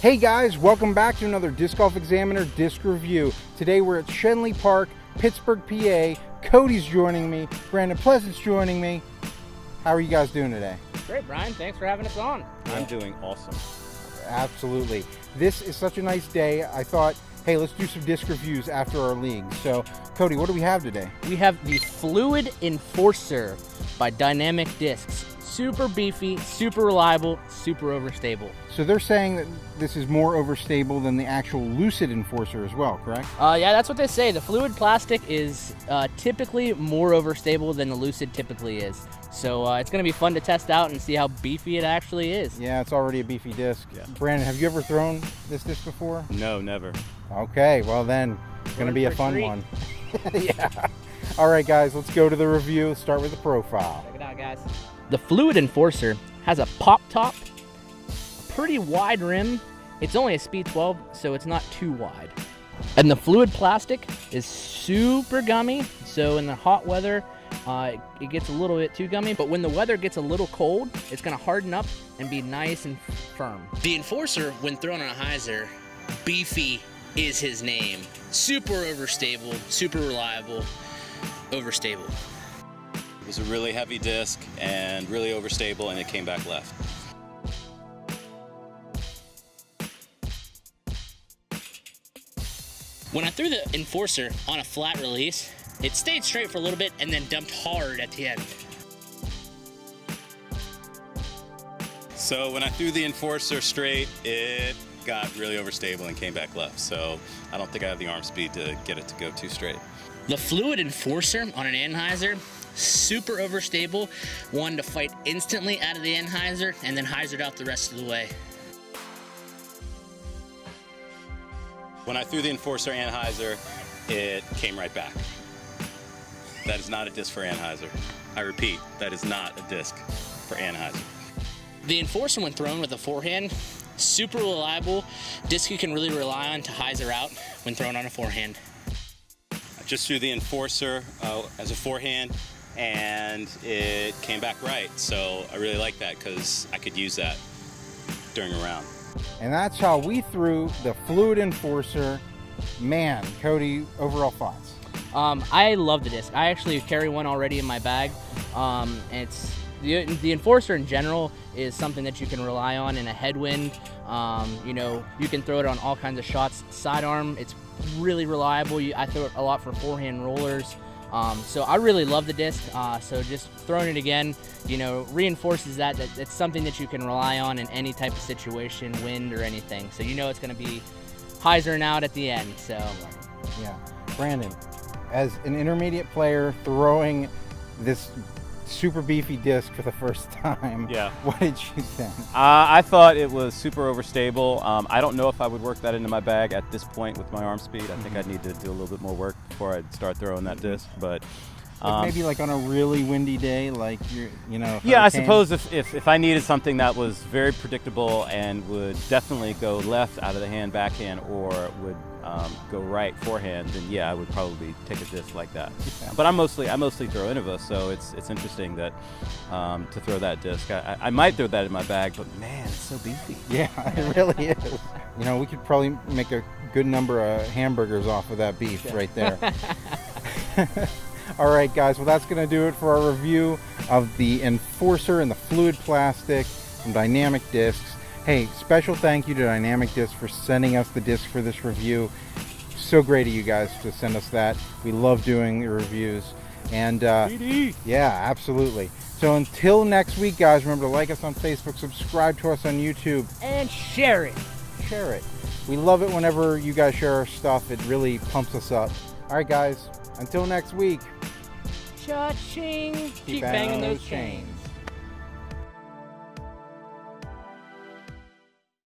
Hey guys, welcome back to another Disc Golf Examiner Disc Review. Today we're at Shenley Park, Pittsburgh, PA. Cody's joining me, Brandon Pleasant's joining me. How are you guys doing today? Great, Brian. Thanks for having us on. I'm doing awesome. Absolutely. This is such a nice day. I thought, hey, let's do some disc reviews after our league. So, Cody, what do we have today? We have the Fluid Enforcer by Dynamic Discs. Super beefy, super reliable, super overstable. So they're saying that this is more overstable than the actual Lucid Enforcer as well, correct? Yeah, that's what they say. The Fluid plastic is typically more overstable than the Lucid typically is. So it's going to be fun to test out and see how beefy it actually is. Yeah, it's already a beefy disc. Yeah. Brandon, have you ever thrown this disc before? No, never. Okay, well then, it's going to be a fun treat. one. Yeah. All right, guys, let's go to the review. Let's start with the profile. Check it out, guys. The Fluid Enforcer has a pop top, a pretty wide rim. It's only a speed 12, so it's not too wide. And the Fluid plastic is super gummy, so in the hot weather, it gets a little bit too gummy, but when the weather gets a little cold, it's gonna harden up and be nice and firm. The Enforcer, when thrown on a hyzer, beefy is his name. Super overstable, super reliable, overstable. It was a really heavy disc and really overstable, and it came back left. When I threw the Enforcer on a flat release, it stayed straight for a little bit and then dumped hard at the end. So when I threw the Enforcer straight, it got really overstable and came back left. So I don't think I have the arm speed to get it to go too straight. The Fluid Enforcer on an Anheuser, super overstable, one to fight instantly out of the Anheuser and then hyzered out the rest of the way. When I threw the Enforcer Anheuser, it came right back. That is not a disc for Anheuser. I repeat, that is not a disc for Anheuser. The Enforcer, when thrown with a forehand, super reliable, disc you can really rely on to hyzer out when thrown on a forehand. I just threw the Enforcer as a forehand, and it came back right. So I really like that because I could use that during a round. And that's how we threw the Fluid Enforcer. Man, Cody, overall thoughts? I love the disc. I actually carry one already in my bag. And it's the Enforcer in general is something that you can rely on in a headwind. You know, you can throw it on all kinds of shots. Sidearm, it's really reliable. I throw it a lot for forehand rollers. So I really love the disc. So just throwing it again, you know, reinforces that it's something that you can rely on in any type of situation, wind or anything. So you know it's going to be hyzering out at the end. So yeah, Brandon, as an intermediate player throwing this super beefy disc for the first time, yeah, what did you think? I thought it was super overstable. I don't know if I would work that into my bag at this point with my arm speed. I think I'd need to do a little bit more work before I'd start throwing that disc. But maybe like on a really windy day, like you know. Yeah, I hurricane. suppose if I needed something that was very predictable and would definitely go left out of the hand backhand or would go right forehand, then yeah, I would probably take a disc like that. Yeah. But I mostly throw Innova, so it's interesting that to throw that disc. I might throw that in my bag, but man, it's so beefy. Yeah, it really is. You know, we could probably make a good number of hamburgers off of that beef right there. All right, guys, well, that's going to do it for our review of the Enforcer and the Fluid plastic from Dynamic Discs. Hey, special thank you to Dynamic Discs for sending us the disc for this review. So great of you guys to send us that. We love doing the reviews. And yeah, absolutely. So until next week, guys, remember to like us on Facebook, subscribe to us on YouTube, and share it. Share it. We love it whenever you guys share our stuff. It really pumps us up. All right, guys, until next week. Cha-ching. Keep banging banging those those chains. chains.